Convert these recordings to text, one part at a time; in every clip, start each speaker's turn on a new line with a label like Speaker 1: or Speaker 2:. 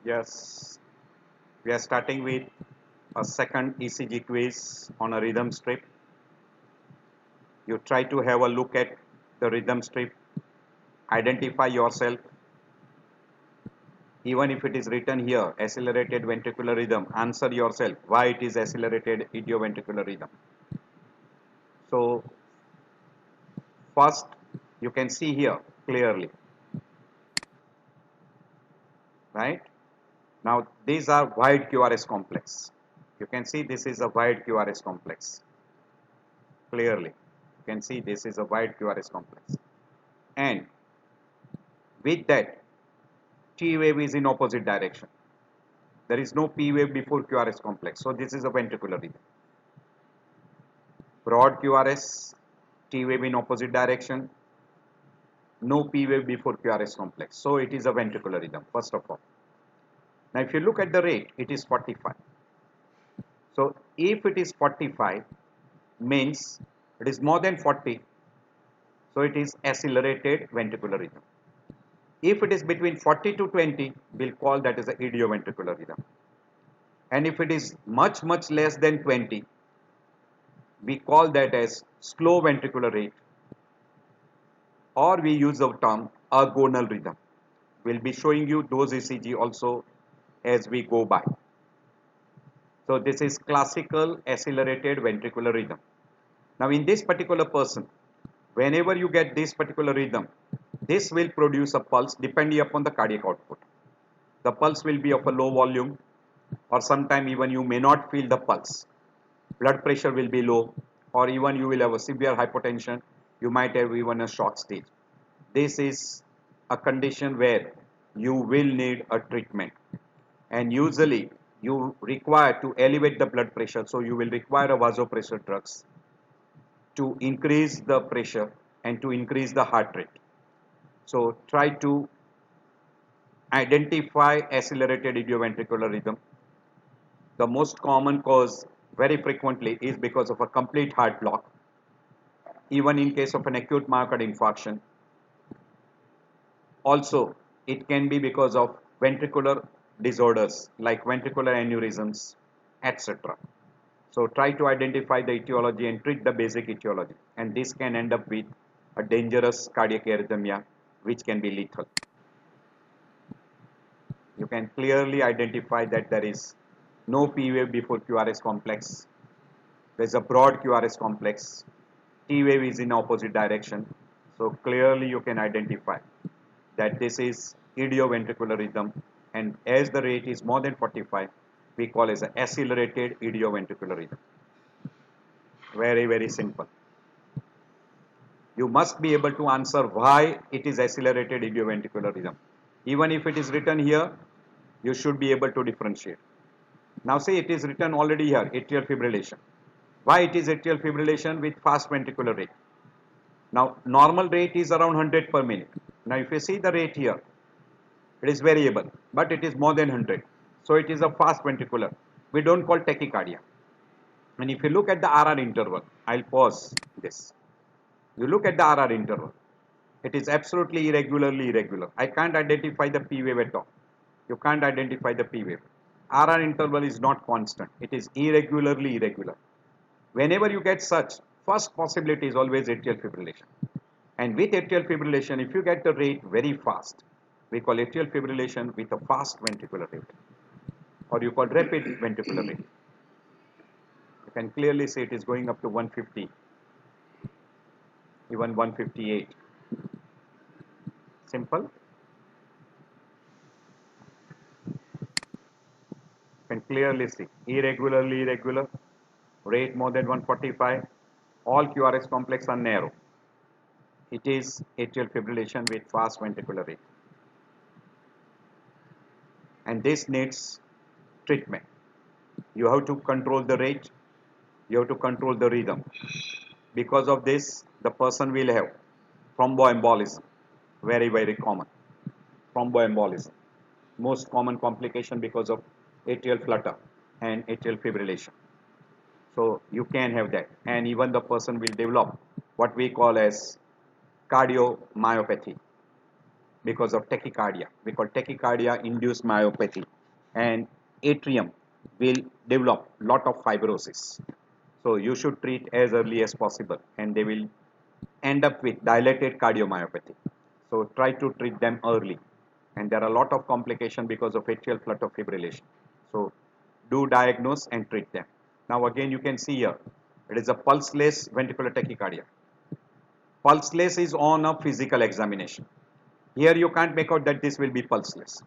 Speaker 1: Yes, we are starting with a second ECG quiz on a rhythm strip. You try to have a look at the rhythm strip, identify yourself, even if it is written here, accelerated ventricular rhythm, answer yourself why it is accelerated idioventricular rhythm. So, first, you can see here clearly, right? Now, these are wide QRS complex. You can see this is a wide QRS complex clearly. You can see this is a wide QRS complex. And with that, T wave is in opposite direction. There is no P wave before QRS complex. So this is a ventricular rhythm. Broad QRS, T wave in opposite direction, no P wave before QRS complex. So it is a ventricular rhythm, first of all. Now if you look at the rate, it is 45. So if it is 45, means it is more than 40, so it is accelerated ventricular rhythm. If it is between 40 to 20, we'll call that as a idioventricular rhythm. And if it is much less than 20, we call that as slow ventricular rate, or we use the term agonal rhythm. We'll be showing you those ECG also as we go by. So this is classical accelerated ventricular rhythm. Now in this particular person, whenever you get this particular rhythm, this will produce a pulse depending upon the cardiac output. The pulse will be of a low volume, or sometime even you may not feel the pulse. Blood pressure will be low, or even you will have a severe hypotension. You might have even a shock stage. This is a condition where you will need a treatment, and usually you require to elevate the blood pressure, so you will require a vasopressor drugs to increase the pressure and to increase the heart rate. So try to identify accelerated idioventricular rhythm. The most common cause very frequently is because of a complete heart block, even in case of an acute myocardial infarction. Also, it can be because of ventricular disorders like ventricular aneurysms, etc. So try to identify the etiology and treat the basic etiology, and this can end up with a dangerous cardiac arrhythmia which can be lethal. You can clearly identify that there is no P wave before QRS complex. There is a broad QRS complex. T wave is in opposite direction. So clearly you can identify that this is idioventricular rhythm, and as the rate is more than 45, we call as an accelerated idioventricular rhythm. Very simple. You must be able to answer why it is accelerated idioventricular rhythm. Even if it is written here, you should be able to differentiate. Now say it is written already here, atrial fibrillation. Why it is atrial fibrillation with fast ventricular rate? Now normal rate is around 100 per minute. Now if you see the rate here, it is variable, but it is more than 100. So it is a fast ventricular. We don't call tachycardia. And if you look at the RR interval, I'll pause this. You look at the RR interval. It is absolutely irregularly irregular. I can't identify the P wave at all. You can't identify the P wave. RR interval is not constant. It is irregularly irregular. Whenever you get such, first possibility is always atrial fibrillation. And with atrial fibrillation, if you get the rate very fast, we call atrial fibrillation with a fast ventricular rate, or you call rapid ventricular rate. You can clearly see it is going up to 150, even 158. Simple. You can clearly see irregularly irregular, rate more than 145. All QRS complex are narrow. It is atrial fibrillation with fast ventricular rate, and this needs treatment. You have to control the rate, you have to control the rhythm. Because of this, the person will have thromboembolism, very common. Thromboembolism, most common complication because of atrial flutter and atrial fibrillation. So you can have that, and even the person will develop what we call as cardiomyopathy. because of tachycardia. We call tachycardia induced myopathy, and atrium will develop lot of fibrosis. So you should treat as early as possible, and they will end up with dilated cardiomyopathy. So try to treat them early, and there are a lot of complications because of atrial flutter fibrillation. So do diagnose and treat them. Now again you can see here, it is a pulseless ventricular tachycardia. Pulseless is on a physical examination. Here you can't make out that this will be pulseless.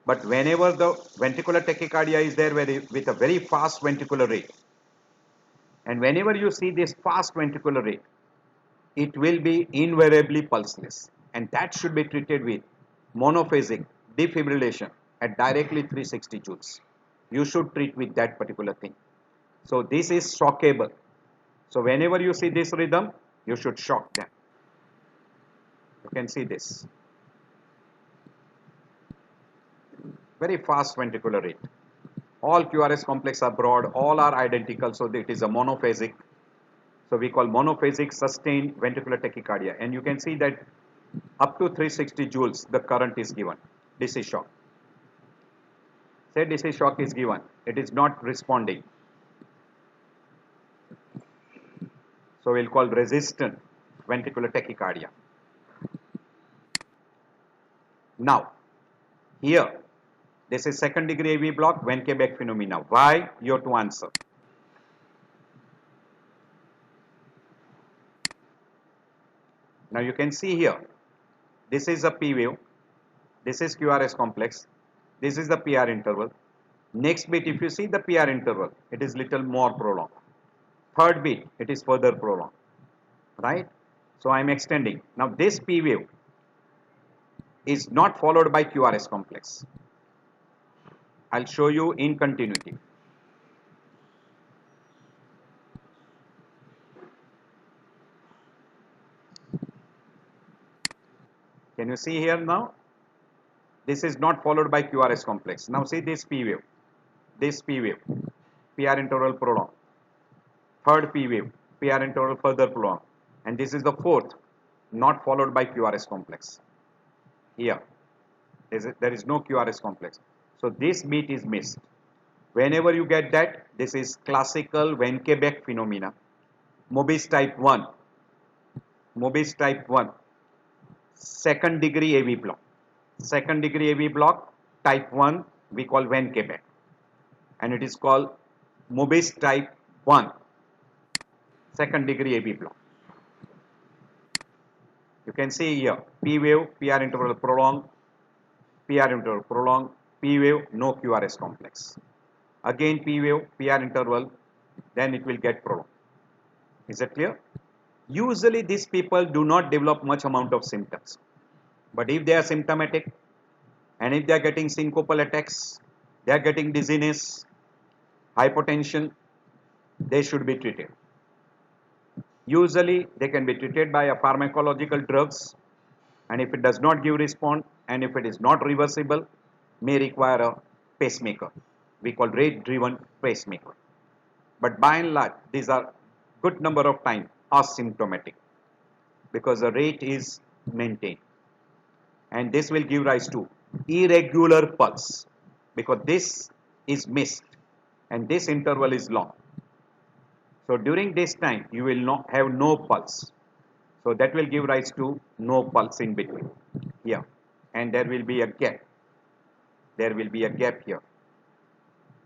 Speaker 1: But whenever the ventricular tachycardia is there with a very fast ventricular rate, and whenever you see this fast ventricular rate, it will be invariably pulseless, and that should be treated with monophasic defibrillation at directly 360 joules. You should treat with that particular thing. So this is shockable. So whenever you see this rhythm, you should shock them. You can see this. Very fast ventricular rate. All QRS complex are broad, all are identical, so it is a monophasic. So we call monophasic sustained ventricular tachycardia, and you can see that up to 360 joules the current is given. DC shock. Say DC shock is given, it is not responding. So we'll call resistant ventricular tachycardia. Now, here, this is second degree AV block, Van-Quebec phenomena. Why? You have to answer. Now you can see here, this is a P wave, this is QRS complex, this is the PR interval. Next bit, if you see the PR interval, it is little more prolonged. Third bit, it is further prolonged, right? So I am extending. Now this P wave is not followed by QRS complex. I'll show you in continuity. Can you see here now? This is not followed by QRS complex. Now see this P wave, PR interval prolonged. Third P wave, PR interval further prolonged. And this is the fourth, not followed by QRS complex. Here, there is no QRS complex. So this beat is missed. Whenever you get that, this is classical Van-Quebec phenomena. Mobis type 1. Mobis type 1. Second degree AV block. Second degree AV block type 1 we call Van-Quebec. And it is called Mobis type 1. Second degree AV block. You can see here P wave, PR interval prolonged, PR interval prolonged, P wave, no QRS complex. Again P wave, PR interval, then it will get prolonged. Is that clear? Usually these people do not develop much amount of symptoms. But if they are symptomatic, and if they are getting syncopal attacks, they are getting dizziness, hypotension, they should be treated. Usually they can be treated by a pharmacological drugs, and if it does not give response, and if it is not reversible, may require a pacemaker. We call rate driven pacemaker. But by and large, these are good number of times asymptomatic because the rate is maintained, and this will give rise to irregular pulse because this is missed and this interval is long. So during this time you will not have no pulse, so that will give rise to no pulse in between here, and there will be a gap. There will be a gap here.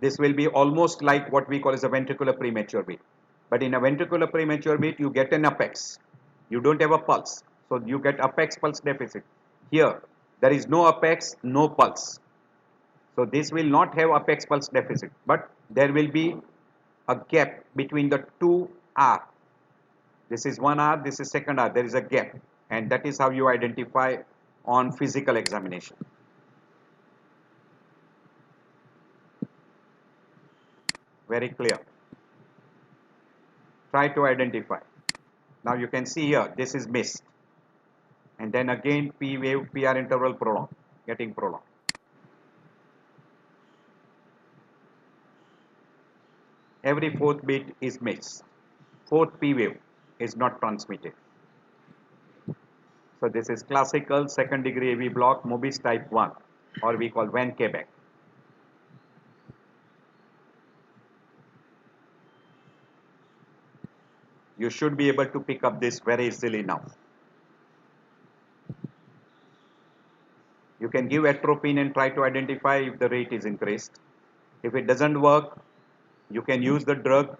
Speaker 1: This will be almost like what we call as a ventricular premature beat. But in a ventricular premature beat, you get an apex. You don't have a pulse. So you get apex pulse deficit. Here, there is no apex, no pulse. So this will not have apex pulse deficit. But there will be a gap between the two R. This is one R, this is second R. There is a gap. And that is how you identify on physical examination. Very clear. Try to identify. Now you can see here, this is missed. And then again P wave, PR interval prolonged, getting prolonged. Every fourth beat is missed. Fourth P wave is not transmitted. So this is classical second degree AV block, Mobis type 1, or we call Van Quebec. You should be able to pick up this very easily now. You can give atropine and try to identify if the rate is increased. If it doesn't work, you can use the drug.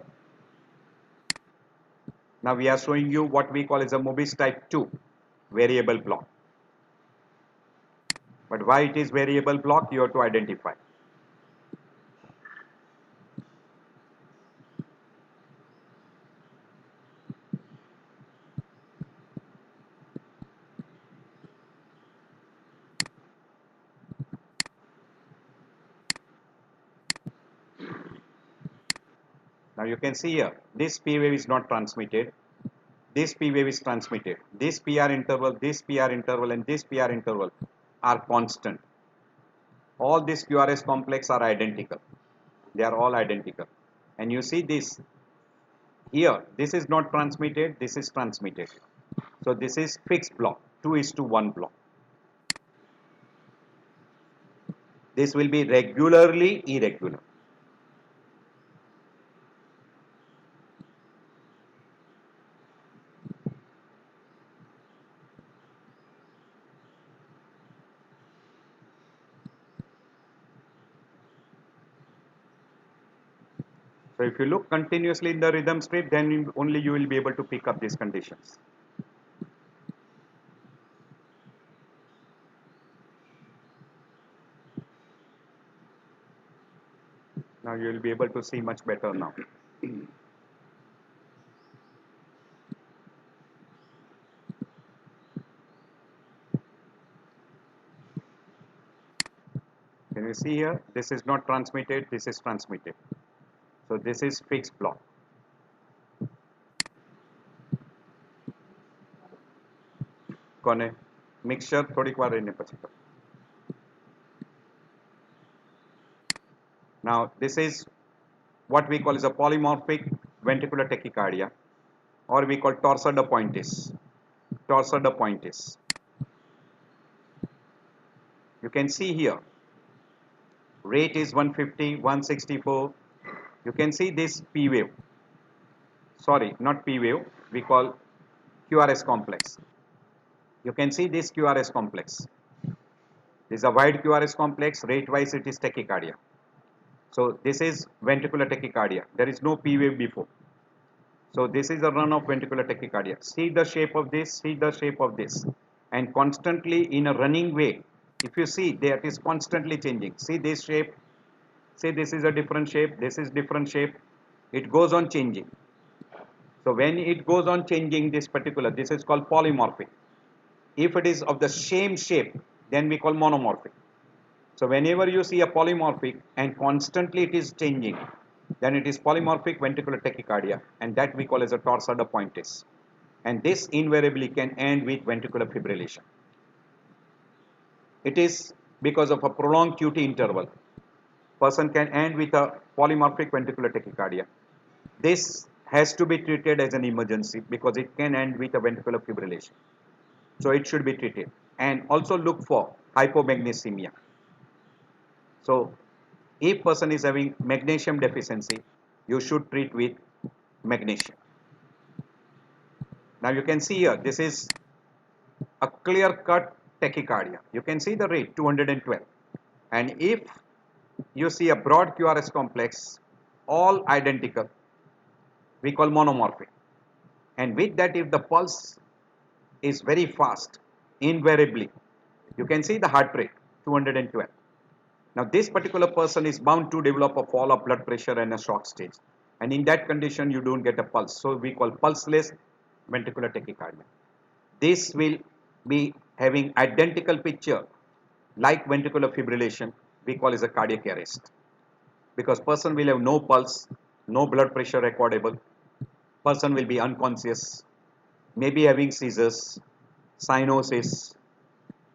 Speaker 1: Now we are showing you what we call as a Mobis type 2 variable block. But why it is variable block, you have to identify. Now you can see here, this P wave is not transmitted. This P wave is transmitted. This PR interval, and this PR interval are constant. All these QRS complex are identical. They are all identical. And you see this here, this is not transmitted, this is transmitted. So this is fixed block, 2:1 block. This will be regularly irregular. So if you look continuously in the rhythm strip, then only you will be able to pick up these conditions. Now you will be able to see much better now. Can you see here? This is not transmitted, this is transmitted. So this is fixed block. કોને mixture થોડીક વાર રહીને પછી કરો. Now this is what we call as a polymorphic ventricular tachycardia, or we call torsade de pointes. Torsade de pointes. You can see here, rate is 150, 164. You can see this P wave. Sorry, not P wave, we call QRS complex. You can see this QRS complex. This is a wide QRS complex, rate wise it is tachycardia. So this is ventricular tachycardia. There is no P wave before. So this is a run of ventricular tachycardia. See the shape of this, see the shape of this. And constantly in a running way, if you see, that is constantly changing. See this shape, see this is a different shape, this is different shape. It goes on changing. So when it goes on changing this particular, this is called polymorphic. If it is of the same shape, then we call monomorphic. So whenever you see a polymorphic and constantly it is changing, then it is polymorphic ventricular tachycardia, and that we call as a torsade de pointes. And this invariably can end with ventricular fibrillation. It is because of a prolonged QT interval. Person can end with a polymorphic ventricular tachycardia. This has to be treated as an emergency because it can end with a ventricular fibrillation. So it should be treated. And also look for hypomagnesemia. So if person is having magnesium deficiency, you should treat with magnesium. Now you can see here, this is a clear cut tachycardia. You can see the rate 212. And if you see a broad QRS complex, all identical, we call monomorphic. And with that, if the pulse is very fast, invariably, you can see the heart rate 212. Now this particular person is bound to develop a fall of blood pressure and a shock stage. And in that condition, you don't get a pulse. So we call pulseless ventricular tachycardia. This will be having identical picture like ventricular fibrillation, we call as a cardiac arrest. Because person will have no pulse, no blood pressure recordable, person will be unconscious, maybe having seizures, cyanosis,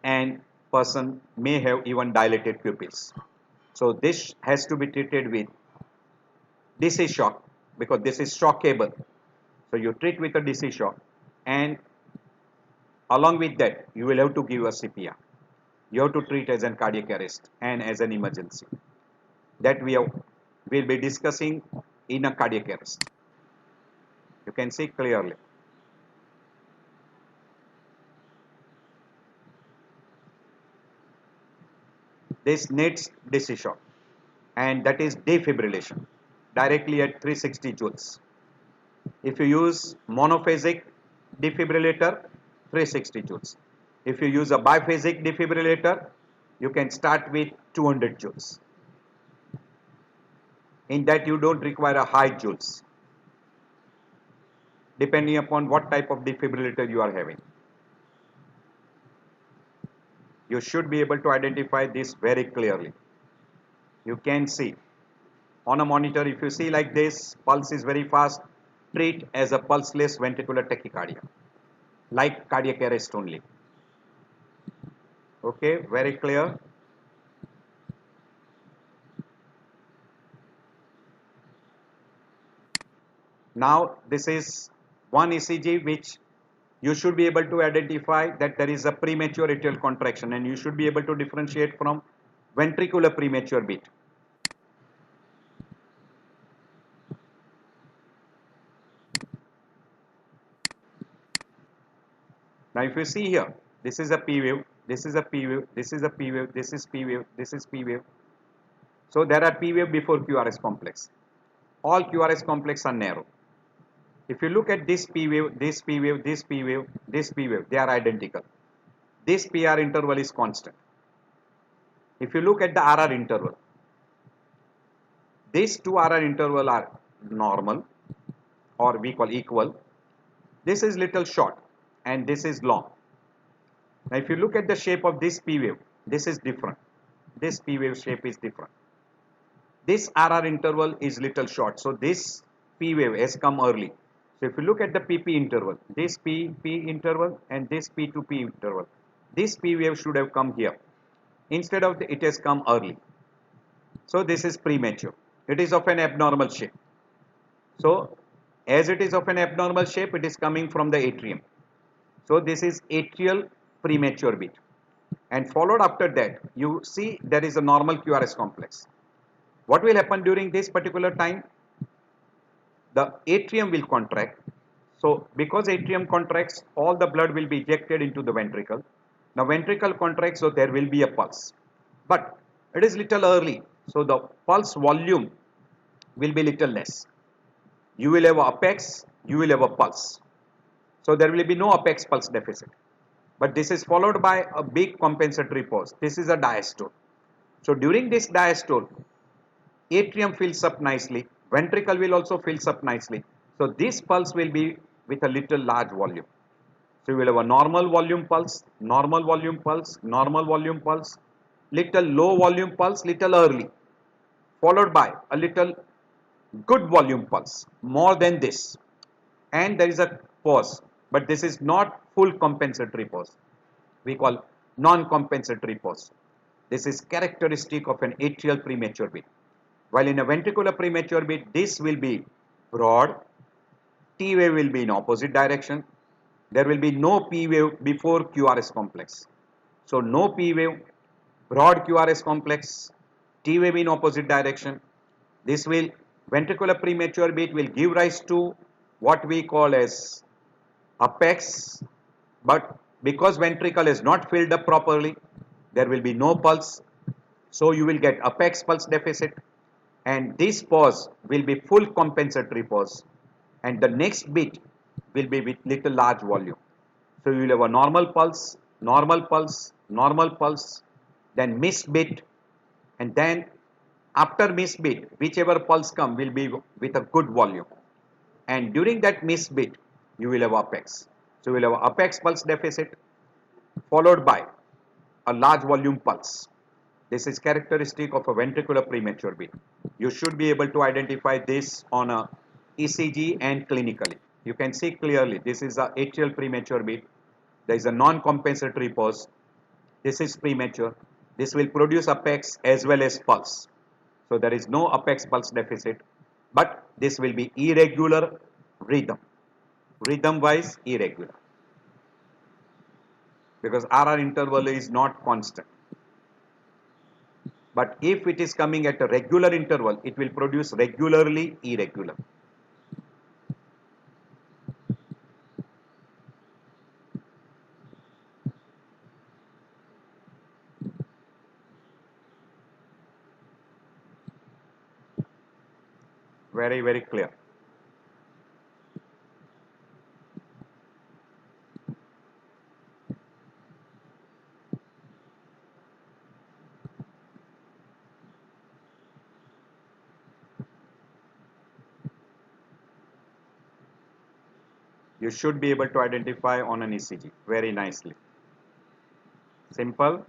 Speaker 1: and person may have even dilated pupils. So this has to be treated with DC shock because this is shockable. So you treat with a DC shock, and Along with that, you will have to give a CPR. You have to treat as an cardiac arrest and as an emergency. That will be discussing in a cardiac arrest. You can see clearly. This needs decision, and that is defibrillation directly at 360 joules. If you use monophasic defibrillator, 360 joules. If you use a biphasic defibrillator, you can start with 200 joules. In that you don't require a high joules, depending upon what type of defibrillator you are having. You should be able to identify this very clearly. You can see on a monitor, if you see like this, pulse is very fast, treat as a pulseless ventricular tachycardia, like cardiac arrest only. Okay, very clear. Now this is one ECG which you should be able to identify that there is a premature atrial contraction, and you should be able to differentiate from ventricular premature beat. Now if you see here, this is a P wave, this is a P wave, this is a P wave, this is P wave, this is P wave. So there are P wave before QRS complex. All QRS complex are narrow. If you look at this P wave, this P wave, this P wave, this P wave, they are identical. This PR interval is constant. If you look at the RR interval, these two RR interval are normal, or we call equal. This is little short and this is long. Now if you look at the shape of this P wave, this is different. This P wave shape is different. This RR interval is little short, so this P wave has come early. So if you look at the PP interval, this PP interval and this P to P interval, this P wave should have come here. Instead of it has come early. So this is premature. It is of an abnormal shape. So as it is of an abnormal shape, it is coming from the atrium. So this is atrial premature beat. And followed after that, you see there is a normal QRS complex. What will happen during this particular time? The atrium will contract. So because atrium contracts, all the blood will be ejected into the ventricle. Now ventricle contracts, so there will be a pulse. But it is little early, so the pulse volume will be little less. You will have an apex, you will have a pulse. So there will be no apex pulse deficit. But this is followed by a big compensatory pause. This is a diastole. So during this diastole, atrium fills up nicely, ventricle will also fills up nicely. So this pulse will be with a little large volume. So you will have a normal volume pulse, normal volume pulse, normal volume pulse, little low volume pulse, little early, followed by a little good volume pulse, more than this. And there is a pause, but this is not full compensatory pause. We call non-compensatory pause. This is characteristic of an atrial premature beat. While in a ventricular premature beat, this will be broad, T wave will be in opposite direction. There will be no P wave before QRS complex. So no P wave, broad QRS complex, T wave in opposite direction. This will, ventricular premature beat will give rise to what we call as apex, but because ventricle is not filled up properly, there will be no pulse. So you will get apex pulse deficit, and this pause will be full compensatory pause, and the next beat will be with little large volume. So you will have a normal pulse, normal pulse, normal pulse, then missed beat, and then after missed beat, whichever pulse come will be with a good volume. And during that missed beat, you will have apex. So you will have apex pulse deficit followed by a large volume pulse. This is characteristic of a ventricular premature beat. You should be able to identify this on a ECG and clinically. You can see clearly this is a atrial premature beat. There is a non-compensatory pause. This is premature. This will produce apex as well as pulse. So there is no apex pulse deficit, but this will be irregular rhythm. Rhythm wise irregular. because RR interval is not constant. But if it is coming at a regular interval, it will produce regularly irregular. Very, very clear. You should be able to identify on an ECG very nicely. Simple.